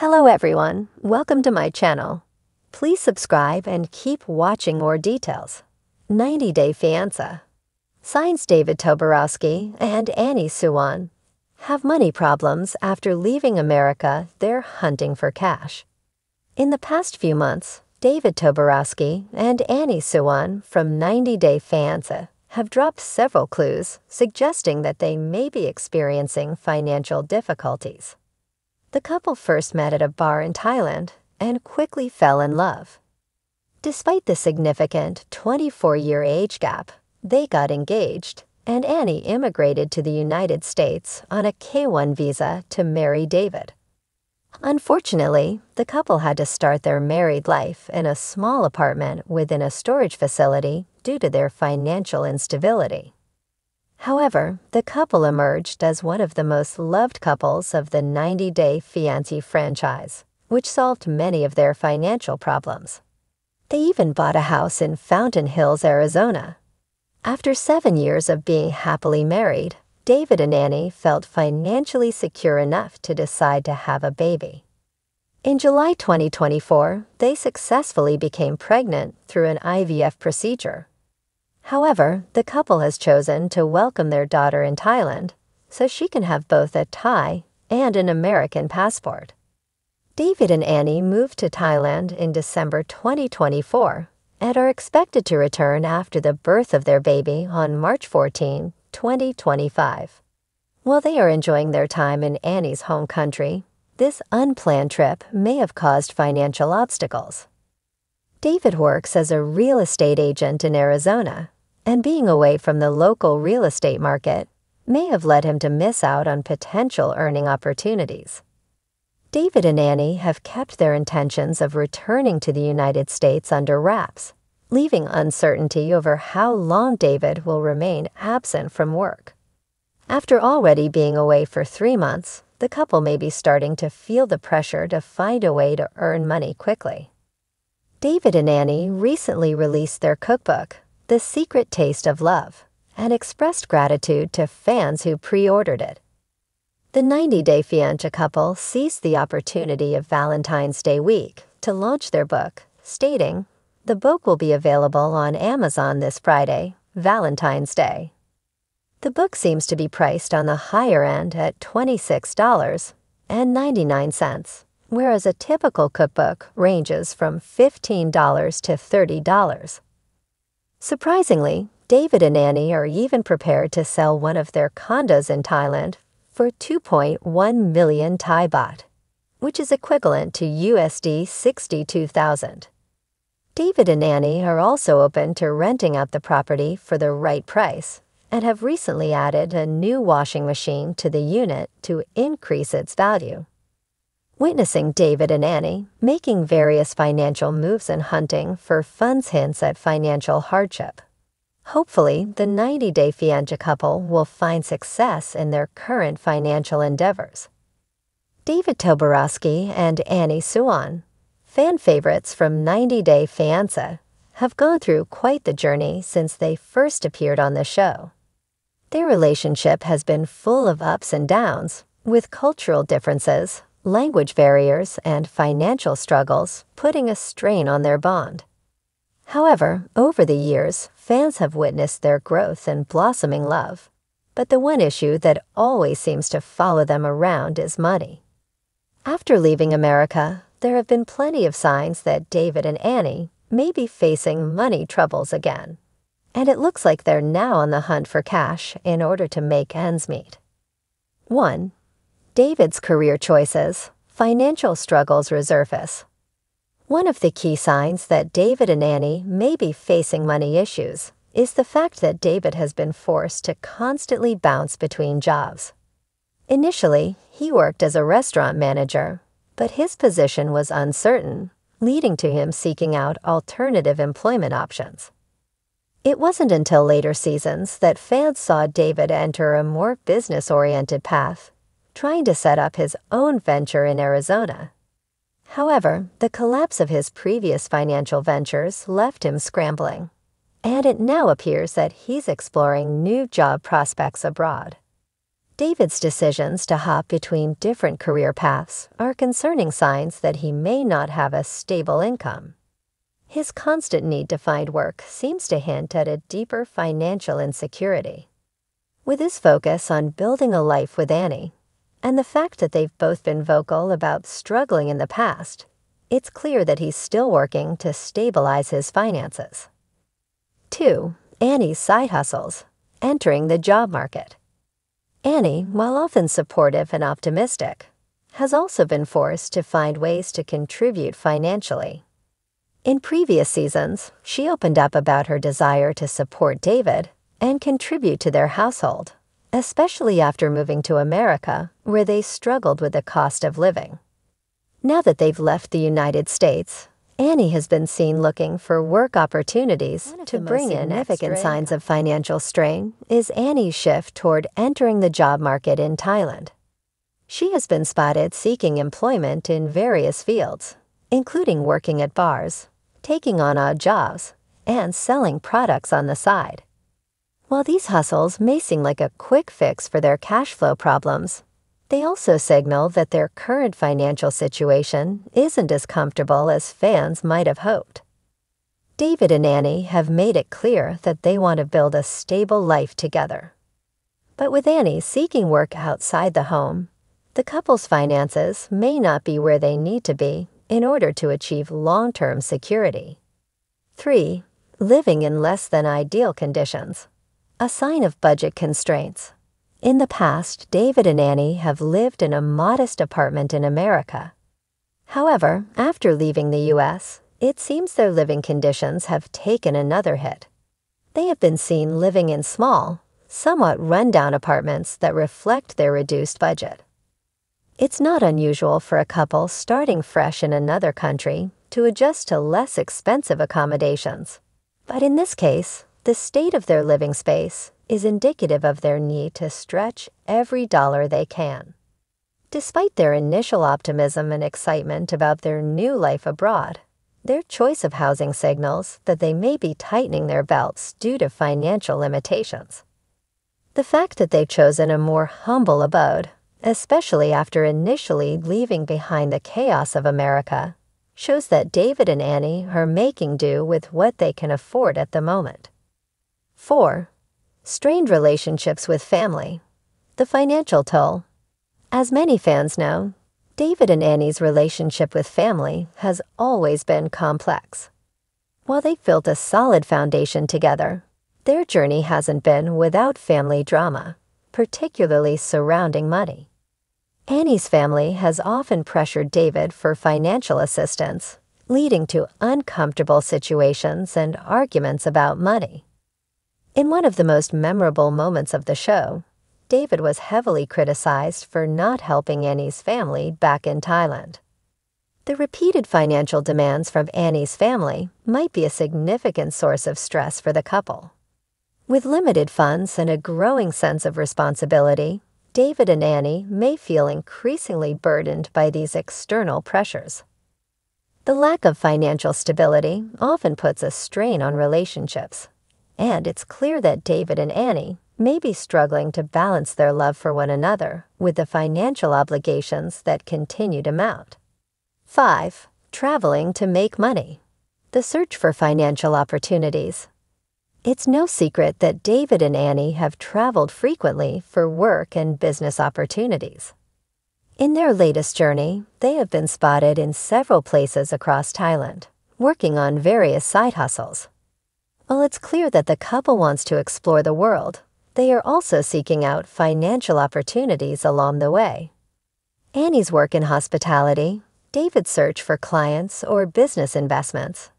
Hello everyone, welcome to my channel. Please subscribe and keep watching more details. 90 Day Fiancé. Signs David Toborowski and Annie Suwan have money problems after leaving America. They're hunting for cash. In the past few months, David Toborowski and Annie Suwan from 90 Day Fiancé have dropped several clues suggesting that they may be experiencing financial difficulties. The couple first met at a bar in Thailand and quickly fell in love. Despite the significant 24-year age gap, they got engaged, and Annie immigrated to the United States on a K-1 visa to marry David. Unfortunately, the couple had to start their married life in a small apartment within a storage facility due to their financial instability. However, the couple emerged as one of the most loved couples of the 90 Day Fiancé franchise, which solved many of their financial problems. They even bought a house in Fountain Hills, Arizona. After 7 years of being happily married, David and Annie felt financially secure enough to decide to have a baby. In July 2024, they successfully became pregnant through an IVF procedure. However, the couple has chosen to welcome their daughter in Thailand, so she can have both a Thai and an American passport. David and Annie moved to Thailand in December 2024 and are expected to return after the birth of their baby on March 14, 2025. While they are enjoying their time in Annie's home country, this unplanned trip may have caused financial obstacles. David works as a real estate agent in Arizona, and being away from the local real estate market may have led him to miss out on potential earning opportunities. David and Annie have kept their intentions of returning to the United States under wraps, leaving uncertainty over how long David will remain absent from work. After already being away for 3 months, the couple may be starting to feel the pressure to find a way to earn money quickly. David and Annie recently released their cookbook, The Secret Taste of Love, and expressed gratitude to fans who pre-ordered it. The 90 Day Fiancé couple seized the opportunity of Valentine's Day week to launch their book, stating, "The book will be available on Amazon this Friday, Valentine's Day." The book seems to be priced on the higher end at $26.99. Whereas a typical cookbook ranges from $15 to $30. Surprisingly, David and Annie are even prepared to sell one of their condos in Thailand for 2.1 million Thai baht, which is equivalent to USD 62,000. David and Annie are also open to renting out the property for the right price and have recently added a new washing machine to the unit to increase its value. Witnessing David and Annie making various financial moves and hunting for funds hints at financial hardship. Hopefully, the 90 Day Fiancé couple will find success in their current financial endeavors. David Toborowski and Annie Suwan, fan favorites from 90 Day Fiancé, have gone through quite the journey since they first appeared on the show. Their relationship has been full of ups and downs, with cultural differences, language barriers, and financial struggles putting a strain on their bond. However, over the years, fans have witnessed their growth and blossoming love. But the one issue that always seems to follow them around is money. After leaving America, there have been plenty of signs that David and Annie may be facing money troubles again. And it looks like they're now on the hunt for cash in order to make ends meet. 1. David's career choices, financial struggles resurface. One of the key signs that David and Annie may be facing money issues is the fact that David has been forced to constantly bounce between jobs. Initially, he worked as a restaurant manager, but his position was uncertain, leading to him seeking out alternative employment options. It wasn't until later seasons that fans saw David enter a more business-oriented path, trying to set up his own venture in Arizona. However, the collapse of his previous financial ventures left him scrambling, and it now appears that he's exploring new job prospects abroad. David's decisions to hop between different career paths are concerning signs that he may not have a stable income. His constant need to find work seems to hint at a deeper financial insecurity. With his focus on building a life with Annie, and the fact that they've both been vocal about struggling in the past, it's clear that he's still working to stabilize his finances. 2. Annie's side hustles. Entering the job market. Annie, while often supportive and optimistic, has also been forced to find ways to contribute financially. In previous seasons, she opened up about her desire to support David and contribute to their household, especially after moving to America, where they struggled with the cost of living. Now that they've left the United States, Annie has been seen looking for work opportunities to bring in. Significant signs of financial strain is Annie's shift toward entering the job market in Thailand. She has been spotted seeking employment in various fields, including working at bars, taking on odd jobs, and selling products on the side. While these hustles may seem like a quick fix for their cash flow problems, they also signal that their current financial situation isn't as comfortable as fans might have hoped. David and Annie have made it clear that they want to build a stable life together. But with Annie seeking work outside the home, the couple's finances may not be where they need to be in order to achieve long-term security. 3. Living in less than ideal conditions. A sign of budget constraints. In the past, David and Annie have lived in a modest apartment in America. However, after leaving the U.S., it seems their living conditions have taken another hit. They have been seen living in small, somewhat run-down apartments that reflect their reduced budget. It's not unusual for a couple starting fresh in another country to adjust to less expensive accommodations. But in this case, the state of their living space is indicative of their need to stretch every dollar they can. Despite their initial optimism and excitement about their new life abroad, their choice of housing signals that they may be tightening their belts due to financial limitations. The fact that they've chosen a more humble abode, especially after initially leaving behind the chaos of America, shows that David and Annie are making do with what they can afford at the moment. 4. Strained relationships with family. The financial toll. As many fans know, David and Annie's relationship with family has always been complex. While they've built a solid foundation together, their journey hasn't been without family drama, particularly surrounding money. Annie's family has often pressured David for financial assistance, leading to uncomfortable situations and arguments about money. In one of the most memorable moments of the show, David was heavily criticized for not helping Annie's family back in Thailand. The repeated financial demands from Annie's family might be a significant source of stress for the couple. With limited funds and a growing sense of responsibility, David and Annie may feel increasingly burdened by these external pressures. The lack of financial stability often puts a strain on relationships, and it's clear that David and Annie may be struggling to balance their love for one another with the financial obligations that continue to mount. 5. Traveling to make money. The search for financial opportunities. It's no secret that David and Annie have traveled frequently for work and business opportunities. In their latest journey, they have been spotted in several places across Thailand, working on various side hustles. While it's clear that the couple wants to explore the world, they are also seeking out financial opportunities along the way. Annie's work in hospitality, David's search for clients or business investments,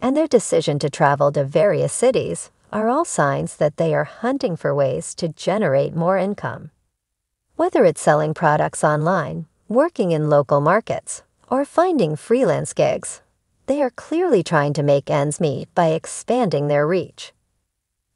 and their decision to travel to various cities are all signs that they are hunting for ways to generate more income. Whether it's selling products online, working in local markets, or finding freelance gigs, they are clearly trying to make ends meet by expanding their reach.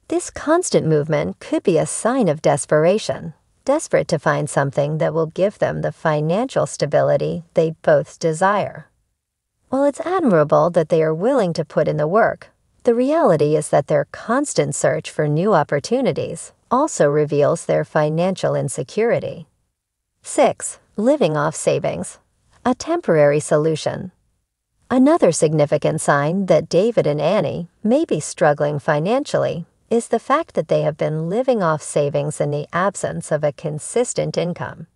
This constant movement could be a sign of desperation, desperate to find something that will give them the financial stability they both desire. While it's admirable that they are willing to put in the work, the reality is that their constant search for new opportunities also reveals their financial insecurity. 6. Living off savings. A temporary solution. Another significant sign that David and Annie may be struggling financially is the fact that they have been living off savings in the absence of a consistent income.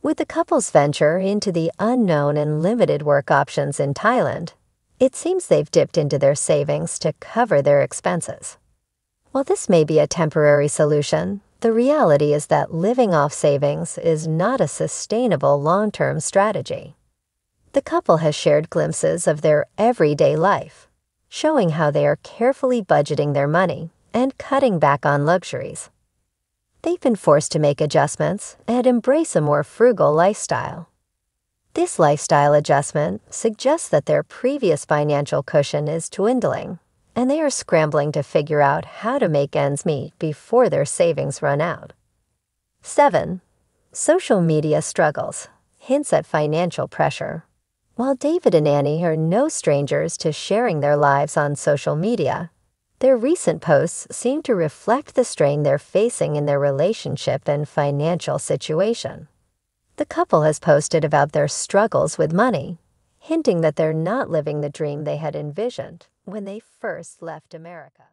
With the couple's venture into the unknown and limited work options in Thailand, it seems they've dipped into their savings to cover their expenses. While this may be a temporary solution, the reality is that living off savings is not a sustainable long-term strategy. The couple has shared glimpses of their everyday life, showing how they are carefully budgeting their money and cutting back on luxuries. They've been forced to make adjustments and embrace a more frugal lifestyle. This lifestyle adjustment suggests that their previous financial cushion is dwindling, and they are scrambling to figure out how to make ends meet before their savings run out. 7. Social media struggles. Hints at financial pressure. While David and Annie are no strangers to sharing their lives on social media, their recent posts seem to reflect the strain they're facing in their relationship and financial situation. The couple has posted about their struggles with money, hinting that they're not living the dream they had envisioned when they first left America.